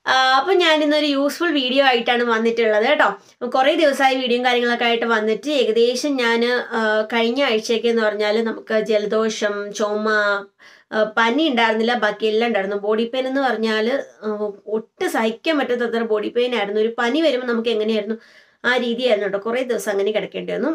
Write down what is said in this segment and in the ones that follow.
അപ്പോൾ ഞാൻ ഇന്നൊരു യൂസ്ഫുൾ വീഡിയോ ആയിട്ടാണ് വന്നിട്ടുള്ളത് കേട്ടോ. കുറേ ദിവസമായി വീഡിയോയും കാര്യങ്ങളൊക്കെ ആയിട്ട് വന്നിട്ട് ഏകദേശം ഞാൻ കഴിഞ്ഞ ആഴ്ചയൊക്കെ എന്ന് പറഞ്ഞാൽ നമുക്ക് ജലദോഷം, ചുമ, പനി ഉണ്ടായിരുന്നില്ല, ബാക്കി എല്ലാം ഉണ്ടായിരുന്നു. ബോഡി പെയിൻ എന്ന് പറഞ്ഞാൽ ഒട്ടും സഹിക്കാൻ പറ്റാത്തത്ര ബോഡി പെയിൻ ആയിരുന്നു. ഒരു പനി വരുമ്പോൾ നമുക്ക് എങ്ങനെയായിരുന്നു ആ രീതിയായിരുന്നു കേട്ടോ. കുറേ ദിവസം അങ്ങനെ കിടക്കേണ്ടി വന്നു.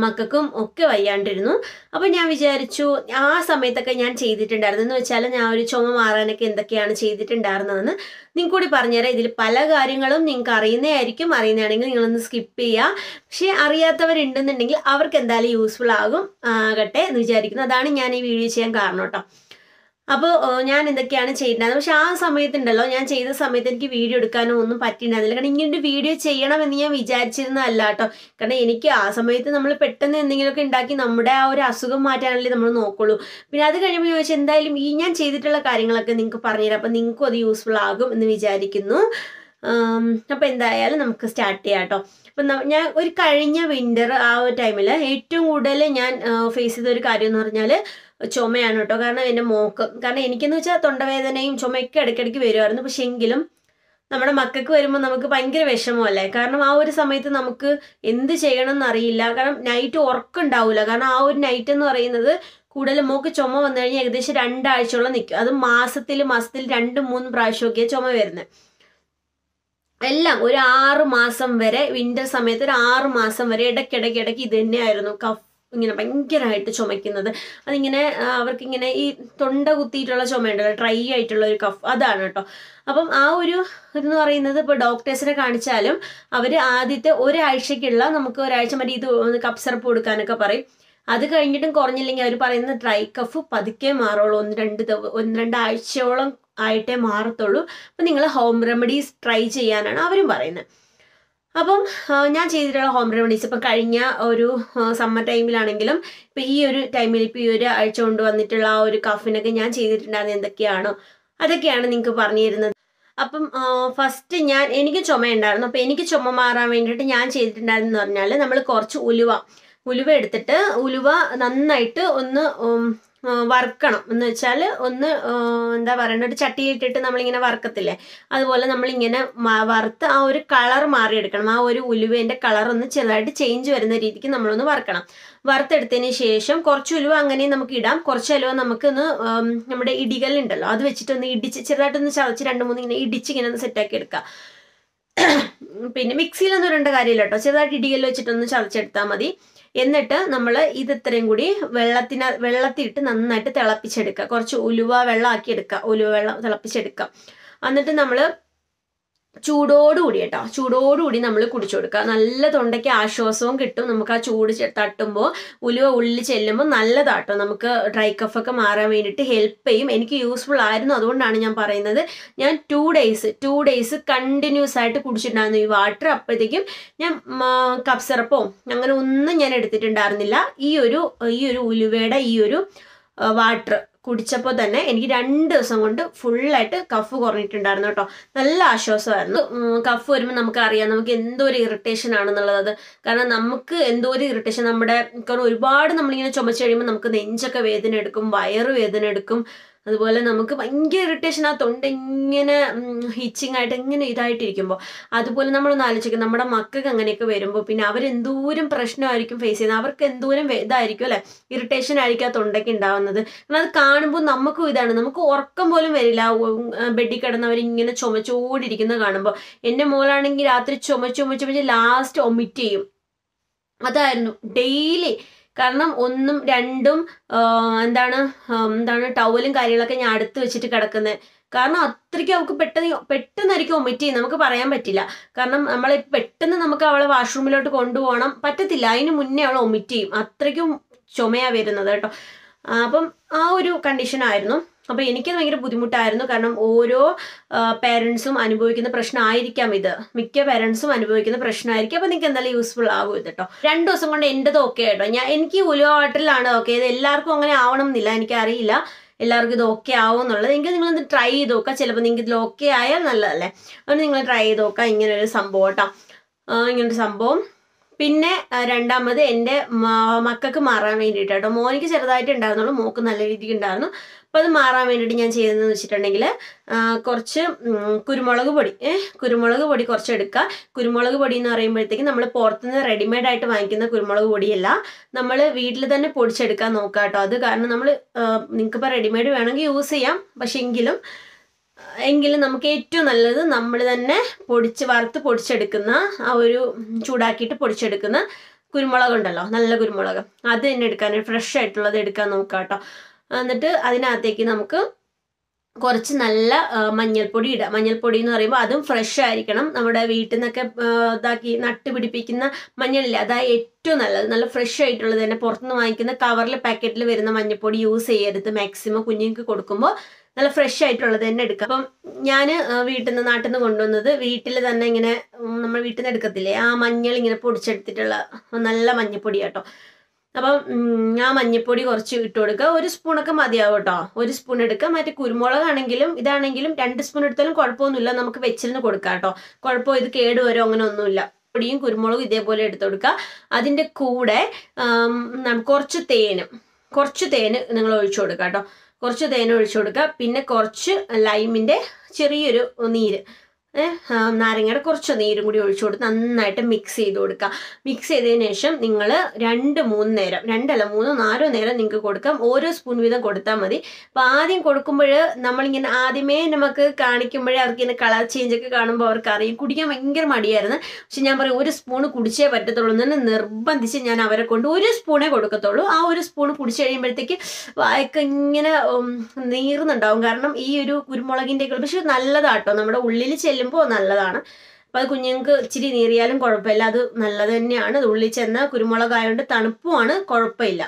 മക്കൾക്കും ഒക്കെ വയ്യാണ്ടിരുന്നു. അപ്പം ഞാൻ വിചാരിച്ചു ആ സമയത്തൊക്കെ ഞാൻ ചെയ്തിട്ടുണ്ടായിരുന്നു എന്ന് വെച്ചാൽ ഞാൻ ഒരു ചുമ മാറാനൊക്കെ എന്തൊക്കെയാണ് ചെയ്തിട്ടുണ്ടായിരുന്നതെന്ന് നിങ്ങൾക്ക് കൂടി പറഞ്ഞുതരാം. ഇതിൽ പല കാര്യങ്ങളും നിങ്ങൾക്ക് അറിയുന്നതായിരിക്കും. അറിയുന്നതാണെങ്കിൽ നിങ്ങളൊന്ന് സ്കിപ്പ് ചെയ്യുക. പക്ഷേ അറിയാത്തവരുണ്ടെന്നുണ്ടെങ്കിൽ അവർക്ക് എന്തായാലും യൂസ്ഫുൾ ആകട്ടെ എന്ന് വിചാരിക്കുന്നു. അതാണ് ഞാൻ ഈ വീഡിയോ ചെയ്യാൻ കാരണം കേട്ടോ. അപ്പോൾ ഞാൻ എന്തൊക്കെയാണ് ചെയ്തിട്ടുണ്ടായിരുന്നത്. പക്ഷെ ആ സമയത്തുണ്ടല്ലോ, ഞാൻ ചെയ്ത സമയത്ത് എനിക്ക് വീഡിയോ എടുക്കാനോ ഒന്നും പറ്റിയിട്ടുണ്ടായിരുന്നില്ല. കാരണം ഇങ്ങനൊരു വീഡിയോ ചെയ്യണമെന്ന് ഞാൻ വിചാരിച്ചിരുന്നതല്ല കേട്ടോ. കാരണം എനിക്ക് ആ സമയത്ത് നമ്മൾ പെട്ടെന്ന് എന്തെങ്കിലുമൊക്കെ ഉണ്ടാക്കി നമ്മുടെ ആ ഒരു അസുഖം മാറ്റാനല്ലേ നമ്മൾ നോക്കുള്ളൂ. പിന്നെ അത് കഴിയുമ്പോൾ ചോദിച്ചാൽ എന്തായാലും ഈ ഞാൻ ചെയ്തിട്ടുള്ള കാര്യങ്ങളൊക്കെ നിങ്ങൾക്ക് പറഞ്ഞുതരാം. അപ്പം നിങ്ങൾക്കും അത് യൂസ്ഫുൾ ആകും എന്ന് വിചാരിക്കുന്നു. അപ്പം എന്തായാലും നമുക്ക് സ്റ്റാർട്ട് ചെയ്യാം കേട്ടോ. അപ്പം ഞാൻ ഒരു കഴിഞ്ഞ വിൻ്റർ ആ ഒരു ടൈമിൽ ഏറ്റവും കൂടുതൽ ഞാൻ ഫേസ് ചെയ്ത ഒരു കാര്യം എന്ന് പറഞ്ഞാൽ ചുമയാണ് കേട്ടോ. കാരണം എൻ്റെ മോക്ക്, കാരണം എനിക്കെന്ന് വെച്ചാൽ തൊണ്ടവേദനയും ചുമയൊക്കെ ഇടയ്ക്കിടയ്ക്ക് വരുമായിരുന്നു. പക്ഷെ എങ്കിലും നമ്മുടെ മക്കൾക്ക് വരുമ്പോൾ നമുക്ക് ഭയങ്കര വിഷമമല്ലേ. കാരണം ആ ഒരു സമയത്ത് നമുക്ക് എന്ത് ചെയ്യണം എന്നറിയില്ല. കാരണം നൈറ്റ് ഉറക്കം ഉണ്ടാവില്ല. കാരണം ആ ഒരു നൈറ്റ് എന്ന് പറയുന്നത് കൂടുതൽ മോക്ക് ചുമ വന്നു കഴിഞ്ഞാൽ ഏകദേശം 2 ആഴ്ചയോളം നിൽക്കും. അത് മാസത്തിൽ 2-3 പ്രാവശ്യമൊക്കെ ചുമ വരുന്നത്. എല്ലാം ഒരു 6 മാസം വരെ, വിൻ്റർ സമയത്ത് ഒരു 6 മാസം വരെ ഇടയ്ക്കിടയ്ക്ക് ഇത് തന്നെയായിരുന്നു. കഫ് ഇങ്ങനെ ഭയങ്കരമായിട്ട് ചുമയ്ക്കുന്നത്. അതിങ്ങനെ അവർക്കിങ്ങനെ ഈ തൊണ്ട കുത്തിയിട്ടുള്ള ചുമയുണ്ടല്ലോ, ഡ്രൈ ആയിട്ടുള്ള ഒരു കഫ്, അതാണ് കേട്ടോ. അപ്പം ആ ഒരു ഇതെന്ന് പറയുന്നത് ഇപ്പോൾ ഡോക്ടേഴ്സിനെ കാണിച്ചാലും അവർ ആദ്യത്തെ ഒരാഴ്ചയ്ക്കുള്ള നമുക്ക് ഒരാഴ്ച മതി ഇത് കഫ് സിറപ്പ് കൊടുക്കാനൊക്കെ പറയും. അത് കഴിഞ്ഞിട്ടും കുറഞ്ഞില്ലെങ്കിൽ അവർ പറയുന്നത് ഡ്രൈ കഫ് പതുക്കെ മാറുള്ളൂ, 1-2 ആഴ്ചയോളം ആയിട്ടേ മാറത്തുള്ളൂ. അപ്പം നിങ്ങൾ ഹോം റെമഡീസ് ട്രൈ ചെയ്യാനാണ് അവരും പറയുന്നത്. അപ്പം ഞാൻ ചെയ്തിട്ടുള്ള ഹോം റെമഡീസ് ഇപ്പം കഴിഞ്ഞ ഒരു സമ്മർ ടൈമിലാണെങ്കിലും ഇപ്പം ഈ ഒരു ടൈമിൽ ഇപ്പം ഈ ഒരു ആഴ്ച കൊണ്ട് വന്നിട്ടുള്ള ആ ഒരു കഫിനൊക്കെ ഞാൻ ചെയ്തിട്ടുണ്ടായിരുന്നത് എന്തൊക്കെയാണോ അതൊക്കെയാണ് നിങ്ങൾക്ക് പറഞ്ഞു തരുന്നത്. അപ്പം ഫസ്റ്റ് എനിക്ക് ചുമ ഉണ്ടായിരുന്നു. അപ്പം എനിക്ക് ചുമ മാറാൻ വേണ്ടിയിട്ട് ഞാൻ ചെയ്തിട്ടുണ്ടായിരുന്നെന്ന് പറഞ്ഞാൽ നമ്മൾ കുറച്ച് ഉലുവ എടുത്തിട്ട് ഉലുവ നന്നായിട്ട് ഒന്ന് വറുക്കണം. എന്ന് വെച്ചാൽ ഒന്ന് എന്താ പറയുക, ഒരു ചട്ടിയിലിട്ടിട്ട് നമ്മളിങ്ങനെ വറുക്കത്തില്ലേ, അതുപോലെ നമ്മളിങ്ങനെ വറുത്ത് ആ ഒരു കളർ മാറിയെടുക്കണം. ആ ഒരു ഉലുവേൻ്റെ കളർ ഒന്ന് ചെറുതായിട്ട് ചേഞ്ച് വരുന്ന രീതിക്ക് നമ്മളൊന്ന് വറുക്കണം. വറുത്തെടുത്തതിന് ശേഷം കുറച്ച് ഉലുവ അങ്ങനെ നമുക്ക് ഇടാം. കുറച്ച് ഉലുവ നമുക്കൊന്ന് നമ്മുടെ ഇടികല്ലുണ്ടല്ലോ അത് വെച്ചിട്ടൊന്ന് ഇടിച്ച് ചെറുതായിട്ടൊന്ന് ചതച്ച് 2-3 ഇങ്ങനെ ഇടിച്ച് ഇങ്ങനെ ഒന്ന് സെറ്റാക്കി എടുക്കുക. പിന്നെ മിക്സിയിലൊന്നും ഇടേണ്ട കാര്യമില്ല കേട്ടോ, ചെറുതായിട്ട് ഇടികല്ല് വെച്ചിട്ടൊന്ന് ചതച്ചെടുത്താൽ മതി. എന്നിട്ട് നമ്മൾ ഇത് ഇത്രയും കൂടി വെള്ളത്തിലിട്ട് നന്നായിട്ട് തിളപ്പിച്ചെടുക്കുക. കുറച്ച് ഉലുവ വെള്ളം ആക്കി എടുക്കുക, ഉലുവ വെള്ളം തിളപ്പിച്ചെടുക്കുക. എന്നിട്ട് നമ്മൾ ചൂടോടുകൂടി നമ്മൾ കുടിച്ചു കൊടുക്കുക. നല്ല തൊണ്ടയ്ക്ക് ആശ്വാസവും കിട്ടും. നമുക്ക് ആ ചൂട് തട്ടുമ്പോൾ ഉലുവ ഉള്ളിൽ ചെല്ലുമ്പോൾ നല്ലതാട്ടോ, നമുക്ക് ഡ്രൈ കഫൊക്കെ മാറാൻ വേണ്ടിയിട്ട് ഹെൽപ്പ് ചെയ്യും. എനിക്ക് യൂസ്ഫുൾ ആയിരുന്നു, അതുകൊണ്ടാണ് ഞാൻ പറയുന്നത്. ഞാൻ 2 ഡേയ്സ് കണ്ടിന്യൂസ് ആയിട്ട് കുടിച്ചിട്ടുണ്ടായിരുന്നു ഈ വാട്ടർ. അപ്പോഴത്തേക്കും ഞാൻ കഫ് സിറപ്പോ അങ്ങനെ ഒന്നും ഞാൻ എടുത്തിട്ടുണ്ടായിരുന്നില്ല. ഈ ഒരു ഉലുവയുടെ ഈ ഒരു വാട്ടർ കുടിച്ചപ്പോൾ തന്നെ എനിക്ക് 2 ദിവസം കൊണ്ട് ഫുള്ളായിട്ട് കഫ് കുറഞ്ഞിട്ടുണ്ടായിരുന്നു കേട്ടോ. നല്ല ആശ്വാസമായിരുന്നു. കഫ് വരുമ്പോൾ നമുക്കറിയാം നമുക്ക് എന്തോ ഒരു ഇറിറ്റേഷൻ ആണെന്നുള്ളത്. കാരണം നമുക്ക് എന്തോ ഒരു ഇറിറ്റേഷൻ കാരണം ഒരുപാട് നമ്മളിങ്ങനെ ചുമച്ച് കഴിയുമ്പോൾ നമുക്ക് നെഞ്ചൊക്കെ വേദന എടുക്കും, വയറ് വേദന എടുക്കും. അതുപോലെ നമുക്ക് ഭയങ്കര ഇറിറ്റേഷൻ, ആ തൊണ്ട ഇങ്ങനെ ഹിച്ചിങ് ആയിട്ട് ഇങ്ങനെ ഇതായിട്ടിരിക്കുമ്പോൾ. അതുപോലെ നമ്മളൊന്ന് ആലോചിക്കും നമ്മുടെ മക്കൾക്ക് അങ്ങനെയൊക്കെ വരുമ്പോൾ പിന്നെ അവരെന്തോരം പ്രശ്നമായിരിക്കും ഫേസ് ചെയ്യുന്നത്. അവർക്ക് എന്തോരം ഇതായിരിക്കും അല്ലെ, ഇറിറ്റേഷൻ ആയിരിക്കും ആ തൊണ്ടയ്ക്ക് ഉണ്ടാവുന്നത്. കാരണം അത് കാണുമ്പോൾ നമുക്കും ഇതാണ്, നമുക്ക് ഉറക്കം പോലും വരില്ല ബെഡിൽ കിടന്നവരിങ്ങനെ ചുമച്ചോടിരിക്കുന്നത് കാണുമ്പോൾ. എൻ്റെ മോളാണെങ്കിൽ രാത്രി ചുമച്ച് ലാസ്റ്റ് ഒമിറ്റ് ചെയ്യും. അതായിരുന്നു ഡെയിലി. കാരണം 1ഉം 2ഉം എന്താണ് ടവലും കാര്യങ്ങളൊക്കെ ഞാൻ അടുത്ത് വെച്ചിട്ട് കിടക്കുന്നത്. കാരണം അത്രയ്ക്ക് അവൾക്ക് പെട്ടെന്നായിരിക്കും ഒമിറ്റ് ചെയ്യും, നമുക്ക് പറയാൻ പറ്റില്ല. കാരണം നമ്മൾ പെട്ടെന്ന് നമുക്ക് അവളെ വാഷ്റൂമിലോട്ട് കൊണ്ടുപോകണം, പറ്റത്തില്ല, അതിന് മുന്നേ അവൾ ഒമിറ്റ് ചെയ്യും. അത്രയ്ക്കും ചുമയാണ് വരുന്നത് കേട്ടോ. അപ്പം ആ ഒരു കണ്ടീഷനായിരുന്നു. അപ്പോൾ എനിക്കത് ഭയങ്കര ബുദ്ധിമുട്ടായിരുന്നു. കാരണം ഓരോ പേരൻസും അനുഭവിക്കുന്ന പ്രശ്നമായിരിക്കാം ഇത്, മിക്ക പേരൻസും അനുഭവിക്കുന്ന പ്രശ്നമായിരിക്കും. അപ്പോൾ നിങ്ങൾക്ക് എന്തായാലും യൂസ്ഫുൾ ആകും ഇത് കേട്ടോ. 2 ദിവസം കൊണ്ട് എൻ്റെത് ഓക്കെ കേട്ടോ. എനിക്ക് ഉലുവ വാട്ടറിലാണ് ഓക്കെ. ഇത് എല്ലാവർക്കും അങ്ങനെ ആവണം എന്നില്ല, എനിക്കറിയില്ല എല്ലാവർക്കും ഇത് ഓക്കെ ആവും എന്നുള്ളത്. എങ്കിൽ നിങ്ങളൊന്ന് ട്രൈ ചെയ്ത് നോക്കുക, ചിലപ്പോൾ നിങ്ങൾക്ക് ഇതിൽ ഓക്കെ ആയാൽ നല്ലതല്ലേ. അതുകൊണ്ട് നിങ്ങൾ ട്രൈ ചെയ്ത് നോക്കുക ഇങ്ങനൊരു സംഭവം കേട്ടോ, ഇങ്ങനൊരു സംഭവം. പിന്നെ രണ്ടാമത് എൻ്റെ മക്കൾക്ക് മാറാൻ വേണ്ടിയിട്ട് കേട്ടോ. മോനിക്ക് ചെറുതായിട്ട് ഉണ്ടായിരുന്നുള്ളൂ, മോക്ക് നല്ല രീതിക്ക് ഉണ്ടായിരുന്നു. അപ്പോൾ അത് മാറാൻ വേണ്ടിയിട്ട് ഞാൻ ചെയ്തതെന്ന് വെച്ചിട്ടുണ്ടെങ്കിൽ കുറച്ച് കുരുമുളക് പൊടി കുറച്ച് എടുക്കുക. കുരുമുളക് പൊടി എന്ന് പറയുമ്പോഴത്തേക്കും നമ്മൾ പുറത്തുനിന്ന് റെഡിമെയ്ഡ് ആയിട്ട് വാങ്ങിക്കുന്ന കുരുമുളക് പൊടിയല്ല, നമ്മൾ വീട്ടിൽ തന്നെ പൊടിച്ചെടുക്കാൻ നോക്കുക കേട്ടോ. അത് കാരണം നമ്മൾ നിങ്ങൾക്കിപ്പോൾ റെഡിമെയ്ഡ് വേണമെങ്കിൽ യൂസ് ചെയ്യാം, പക്ഷെ എങ്കിലും നമുക്ക് ഏറ്റവും നല്ലത് നമ്മൾ തന്നെ വറുത്ത് പൊടിച്ചെടുക്കുന്ന ആ ഒരു ചൂടാക്കിയിട്ട് പൊടിച്ചെടുക്കുന്ന കുരുമുളക് ഉണ്ടല്ലോ, നല്ല കുരുമുളക്, അത് തന്നെ എടുക്കാൻ, ഫ്രഷ് ആയിട്ടുള്ളത് എടുക്കാൻ നോക്കുക കേട്ടോ. എന്നിട്ട് അതിനകത്തേക്ക് നമുക്ക് കുറച്ച് നല്ല മഞ്ഞൾപ്പൊടി ഇടാം. മഞ്ഞൾപ്പൊടി എന്ന് പറയുമ്പോൾ അതും ഫ്രഷ് ആയിരിക്കണം. നമ്മുടെ വീട്ടിൽ നിന്നൊക്കെ ഇതാക്കി നട്ടുപിടിപ്പിക്കുന്ന മഞ്ഞളില്ല, അതായത് ഏറ്റവും നല്ലത്, നല്ല ഫ്രഷ് ആയിട്ടുള്ളത് തന്നെ. പുറത്തുനിന്ന് വാങ്ങിക്കുന്ന കവറിൽ പാക്കറ്റിൽ വരുന്ന മഞ്ഞൾപ്പൊടി യൂസ് ചെയ്യരുത് മാക്സിമം. കുഞ്ഞുങ്ങൾക്ക് കൊടുക്കുമ്പോൾ നല്ല ഫ്രഷ് ആയിട്ടുള്ളത് തന്നെ എടുക്കുക. അപ്പം ഞാൻ നാട്ടിൽ നിന്ന് കൊണ്ടുവന്നത് വീട്ടിൽ തന്നെ ഇങ്ങനെ നമ്മൾ വീട്ടിൽ നിന്ന് എടുക്കത്തില്ലേ, ആ മഞ്ഞൾ ഇങ്ങനെ പൊടിച്ചെടുത്തിട്ടുള്ള നല്ല മഞ്ഞൾപ്പൊടി കേട്ടോ. അപ്പം ആ മഞ്ഞൾപ്പൊടി കുറച്ച് ഇട്ട് കൊടുക്കുക. 1 സ്പൂണൊക്കെ മതിയാവും കേട്ടോ, 1 സ്പൂൺ എടുക്കുക. മറ്റേ കുരുമുളകാണെങ്കിലും ഇതാണെങ്കിലും 2 സ്പൂൺ എടുത്താലും കുഴപ്പമൊന്നുമില്ല, നമുക്ക് വെച്ചിരുന്ന് കൊടുക്കാം കേട്ടോ. കുഴപ്പം ഇത് കേടുവരും അങ്ങനെ ഒന്നുമില്ല. പൊടിയും കുരുമുളകും ഇതേപോലെ എടുത്ത് കൊടുക്കുക. അതിൻ്റെ കൂടെ കുറച്ച് തേന് നിങ്ങൾ ഒഴിച്ചു കൊടുക്കുക കേട്ടോ. കുറച്ച് തേൻ ഒഴിച്ചു കൊടുക്കുക. പിന്നെ കുറച്ച് ലൈമിൻ്റെ ചെറിയൊരു നീര്, നാരങ്ങയുടെ കുറച്ച് നീരും കൂടി ഒഴിച്ചു കൊടുത്ത് നന്നായിട്ട് മിക്സ് ചെയ്ത് കൊടുക്കുക. മിക്സ് ചെയ്തതിന് ശേഷം നിങ്ങൾ 2-3 നേരം, 4 നേരം നിങ്ങൾക്ക് കൊടുക്കാം. ഓരോ സ്പൂൺ വീതം കൊടുത്താൽ മതി. അപ്പോൾ ആദ്യം കൊടുക്കുമ്പോൾ നമ്മളിങ്ങനെ ആദ്യമേ നമുക്ക് കാണിക്കുമ്പോഴേ അവർക്ക് ഇങ്ങനെ കളർ ചേഞ്ച് ഒക്കെ കാണുമ്പോൾ അവർക്ക് അറിയും. കുടിക്കാൻ ഭയങ്കര മടിയായിരുന്നു. പക്ഷെ ഞാൻ പറയും 1 സ്പൂണ് കുടിച്ചേ പറ്റത്തുള്ളൂ എന്ന് നിർബന്ധിച്ച് ഞാൻ അവരെ കൊണ്ട് 1 സ്പൂണേ കൊടുക്കത്തുള്ളൂ. ആ 1 സ്പൂൺ കുടിച്ചു കഴിയുമ്പോഴത്തേക്ക് വായൊക്കെ ഇങ്ങനെ നീറുന്നുണ്ടാവും. കാരണം ഈ ഒരു കുരുമുളകിൻ്റെ, പക്ഷെ നല്ലതാട്ടോ, നമ്മുടെ ഉള്ളിൽ ചെല്ലുമ്പോൾ നല്ലതാണ്. അപ്പോൾ അത് കുഞ്ഞുങ്ങൾക്ക് ഇച്ചിരി നീറിയാലും കുഴപ്പമില്ല, അത് നല്ലത് തന്നെയാണ്. അത് ഉള്ളിൽ ചെന്ന കുരുമുളകായതുകൊണ്ട് തണുപ്പുമാണ്, കുഴപ്പമില്ല.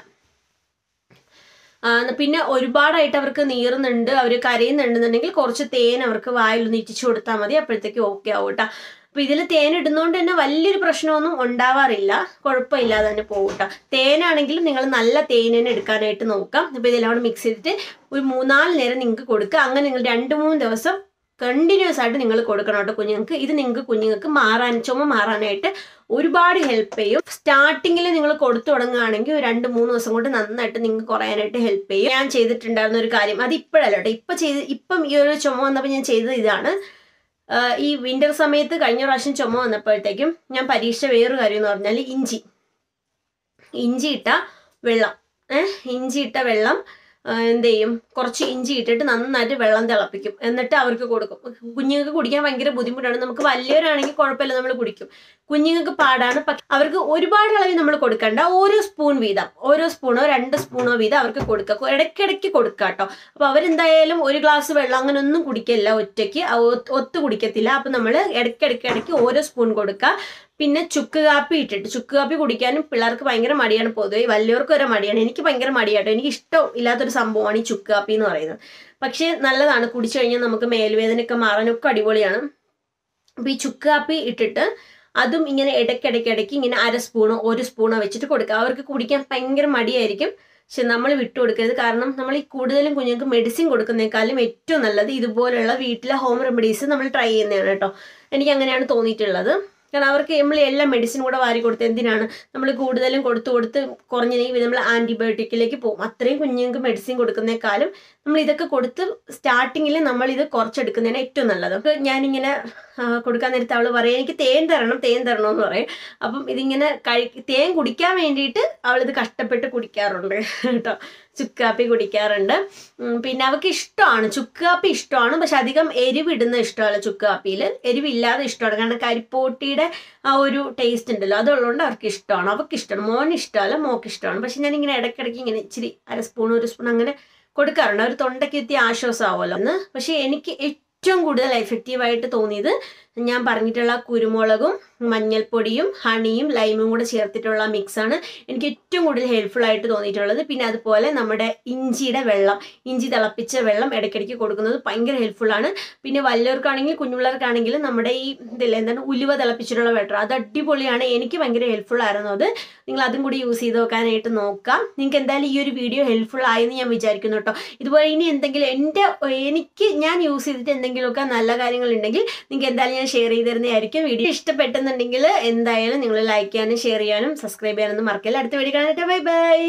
പിന്നെ ഒരുപാടായിട്ട് അവർക്ക് നീറുന്നുണ്ട്, അവർ കരയുന്നുണ്ടെന്നുണ്ടെങ്കിൽ കുറച്ച് തേൻ അവർക്ക് വായിലൊന്ന് ഇറ്റിച്ചു കൊടുത്താൽ മതി, അപ്പോഴത്തേക്ക് ഓക്കെ ആവും കേട്ടോ. അപ്പോൾ ഇതിൽ തേൻ ഇടുന്നതുകൊണ്ട് തന്നെ വലിയൊരു പ്രശ്നമൊന്നും ഉണ്ടാവാറില്ല, കുഴപ്പമില്ലാതെ തന്നെ പോകും കേട്ടോ. തേനാണെങ്കിലും നിങ്ങൾ നല്ല തേൻ തന്നെ എടുക്കാനായിട്ട് നോക്കാം. അപ്പോൾ ഇതെല്ലാം കൂടെ മിക്സ് ചെയ്തിട്ട് ഒരു 3-4 നേരം നിങ്ങൾക്ക് കൊടുക്കുക. അങ്ങനെ നിങ്ങൾ 2-3 ദിവസം കണ്ടിന്യൂസ് ആയിട്ട് നിങ്ങൾ കൊടുക്കണം കേട്ടോ കുഞ്ഞുങ്ങൾക്ക്. ഇത് കുഞ്ഞുങ്ങൾക്ക് ചുമ മാറാനായിട്ട് ഒരുപാട് ഹെൽപ്പ് ചെയ്യും. സ്റ്റാർട്ടിങ്ങിൽ നിങ്ങൾ കൊടുത്തു തുടങ്ങുകയാണെങ്കിൽ 2-3 ദിവസം കൊണ്ട് നന്നായിട്ട് നിങ്ങൾക്ക് കുറയാനായിട്ട് ഹെൽപ്പ് ചെയ്യും. ഞാൻ ചെയ്തിട്ടുണ്ടായിരുന്ന ഒരു കാര്യം, അത് ഇപ്പോഴല്ല കേട്ടോ, ഇപ്പം ഈ ഒരു ചുമ വന്നപ്പോൾ ഞാൻ ചെയ്തത് ഇതാണ്. ഈ വിന്റർ സമയത്ത് കഴിഞ്ഞ പ്രാവശ്യം ചുമ വന്നപ്പോഴത്തേക്കും ഞാൻ പരീക്ഷിച്ച വേറൊരു കാര്യം എന്ന് പറഞ്ഞാൽ ഇഞ്ചി ഇട്ട വെള്ളം എന്ത് ചെയ്യും, കുറച്ച് ഇഞ്ചി ഇട്ടിട്ട് നന്നായിട്ട് വെള്ളം തിളപ്പിക്കും, എന്നിട്ട് അവർക്ക് കൊടുക്കും. കുഞ്ഞുങ്ങൾക്ക് കുടിക്കാൻ ഭയങ്കര ബുദ്ധിമുട്ടാണ്. നമുക്ക് വലിയവരാണെങ്കിൽ കുഴപ്പമില്ല, നമ്മൾ കുടിക്കും. കുഞ്ഞുങ്ങൾക്ക് പാടാണ്. പക്ഷെ അവർക്ക് ഒരുപാട് അളവിൽ നമ്മൾ കൊടുക്കണ്ട, ഓരോ സ്പൂൺ വീതം, ഓരോ സ്പൂണോ 2 സ്പൂണോ വീതം അവർക്ക് കൊടുക്കുക. ഇടയ്ക്കിടയ്ക്ക് കൊടുക്കുക കേട്ടോ. അപ്പോൾ അവരെന്തായാലും 1 ഗ്ലാസ് വെള്ളം അങ്ങനെ ഒന്നും കുടിക്കില്ല, ഒറ്റയ്ക്ക് ഒത്തു കുടിക്കത്തില്ല. അപ്പം നമ്മൾ ഇടയ്ക്കിടയ്ക്ക് ഓരോ സ്പൂൺ കൊടുക്കുക. പിന്നെ ചുക്ക് കാപ്പി കുടിക്കാനും പിള്ളേർക്ക് ഭയങ്കര മടിയാണ്. പൊതുവെ വലിയവർക്ക് വരെ മടിയാണ്. എനിക്ക് ഭയങ്കര മടിയാട്ടോ, എനിക്ക് ഇഷ്ടം ഇല്ലാത്തൊരു സംഭവമാണ് ഈ ചുക്ക് കാപ്പി എന്ന് പറയുന്നത്. പക്ഷേ നല്ലതാണ്, കുടിച്ചു കഴിഞ്ഞാൽ നമുക്ക് മേൽവേദനയൊക്കെ മാറാനൊക്കെ അടിപൊളിയാണ്. അപ്പോൾ ഈ ചുക്ക് കാപ്പി ഇട്ടിട്ട് അതും ഇങ്ങനെ ഇടയ്ക്കിടയ്ക്ക് ഇങ്ങനെ 1/2 സ്പൂണോ 1 സ്പൂണോ വെച്ചിട്ട് കൊടുക്കുക. അവർക്ക് കുടിക്കാൻ ഭയങ്കര മടിയായിരിക്കും, പക്ഷെ നമ്മൾ വിട്ടുകൊടുക്കരുത്. കാരണം നമ്മൾ ഈ കൂടുതലും കുഞ്ഞുങ്ങൾക്ക് മെഡിസിൻ കൊടുക്കുന്നതിനേക്കാളും ഏറ്റവും നല്ലത് ഇതുപോലുള്ള വീട്ടിലെ ഹോം റെമഡീസ് നമ്മൾ ട്രൈ ചെയ്യുന്നതാണ് കേട്ടോ. എനിക്ക് അങ്ങനെയാണ് തോന്നിയിട്ടുള്ളത്. കാരണം അവർക്ക് നമ്മൾ എല്ലാ മെഡിസിൻ കൂടെ വാരി കൊടുത്ത് എന്തിനാണ് നമ്മൾ കൂടുതലും കൊടുത്ത് കുറഞ്ഞില്ലെങ്കിൽ നമ്മൾ ആൻറ്റിബയോട്ടിക്കിലേക്ക് പോകും. അത്രയും കുഞ്ഞുങ്ങൾക്ക് മെഡിസിൻ കൊടുക്കുന്നതിനേക്കാളും നമ്മൾ ഇതൊക്കെ കൊടുത്ത് സ്റ്റാർട്ടിങ്ങിൽ നമ്മളിത് കുറച്ചെടുക്കുന്നതിന് ഏറ്റവും നല്ലത്. അപ്പോൾ ഞാനിങ്ങനെ കൊടുക്കാൻ നേരത്തെ അവൾ പറയും എനിക്ക് തേൻ തരണമെന്ന് പറയും. അപ്പം ഇതിങ്ങനെ തേൻ കുടിക്കാൻ വേണ്ടിയിട്ട് അവളിത് കഷ്ടപ്പെട്ട് കുടിക്കാറുണ്ട് കേട്ടോ. ചുക്കാപ്പി കുടിക്കാറുണ്ട്. പിന്നെ അവൾക്ക് ഇഷ്ടമാണ് ചുക്കാപ്പി ഇഷ്ടമാണ്, പക്ഷെ അധികം എരിവിടുന്ന ഇഷ്ടമല്ല. ചുക്കാപ്പിയിൽ എരിവില്ലാതെ ഇഷ്ടമാണ്, കാരണം കരിപ്പോട്ടിയുടെ ആ ഒരു ടേസ്റ്റ് ഉണ്ടല്ലോ, അതുള്ളതുകൊണ്ട് അവർക്ക് ഇഷ്ടമാണ്. അവൾക്ക് ഇഷ്ടമാണ്, മോന് ഇഷ്ടമല്ല, മോക്ക് ഇഷ്ടമാണ്. പക്ഷെ ഞാനിങ്ങനെ ഇടയ്ക്കിടയ്ക്ക് ഇങ്ങനെ ഇച്ചിരി 1/2 സ്പൂൺ 1 സ്പൂൺ അങ്ങനെ കൊടുക്കാറുണ്ട്. അവർ തൊണ്ടയ്ക്ക് എത്തി ആശ്വാസമാവുമല്ലോ എന്ന്. പക്ഷെ എനിക്ക് ഏറ്റവും കൂടുതൽ എഫക്റ്റീവായിട്ട് തോന്നിയത് ഞാൻ പറഞ്ഞിട്ടുള്ള കുരുമുളകും മഞ്ഞൾപ്പൊടിയും ഹണിയും ലൈമും കൂടെ ചേർത്തിട്ടുള്ള മിക്സാണ് എനിക്ക് ഏറ്റവും കൂടുതൽ ഹെൽപ്ഫുൾ ആയിട്ട് തോന്നിയിട്ടുള്ളത്. പിന്നെ അതുപോലെ നമ്മുടെ ഇഞ്ചി തിളപ്പിച്ച വെള്ളം ഇടയ്ക്കിടയ്ക്ക് കൊടുക്കുന്നത് ഭയങ്കര ഹെൽപ്ഫുള്ളാണ്. പിന്നെ വലിയവർക്കാണെങ്കിലും കുഞ്ഞുപിള്ളേർക്കാണെങ്കിലും നമ്മുടെ ഈ ഉലുവ തിളപ്പിച്ചിട്ടുള്ള വെള്ളം അത് അടിപൊളിയാണ്. എനിക്ക് ഭയങ്കര ഹെൽപ്ഫുൾ ആയിരുന്നു അത്. നിങ്ങൾ അതും കൂടി യൂസ് ചെയ്ത് നോക്കാനായിട്ട് നോക്കാം. നിങ്ങൾക്ക് എന്തായാലും ഈ ഒരു വീഡിയോ ഹെൽപ്ഫുൾ ആയെന്ന് ഞാൻ വിചാരിക്കുന്നു കേട്ടോ. ഇതുപോലെ ഇനി എന്തെങ്കിലും ഞാൻ യൂസ് ചെയ്തിട്ട് എന്തെങ്കിലുമൊക്കെ നല്ല കാര്യങ്ങൾ ഉണ്ടെങ്കിൽ നിങ്ങൾക്ക് എന്തായാലും ഞാൻ ഷെയർ ചെയ്ത് തരുന്നതായിരിക്കും. വീഡിയോ ഇഷ്ടപ്പെട്ടെന്നുണ്ടെങ്കിൽ എന്തായാലും നിങ്ങൾ ലൈക്ക് ചെയ്യാനും ഷെയർ ചെയ്യാനും സബ്സ്ക്രൈബ് ചെയ്യാനൊന്നും മറക്കില്ല. അടുത്ത വീഡിയോ കാണാനായിട്ട് ബൈ.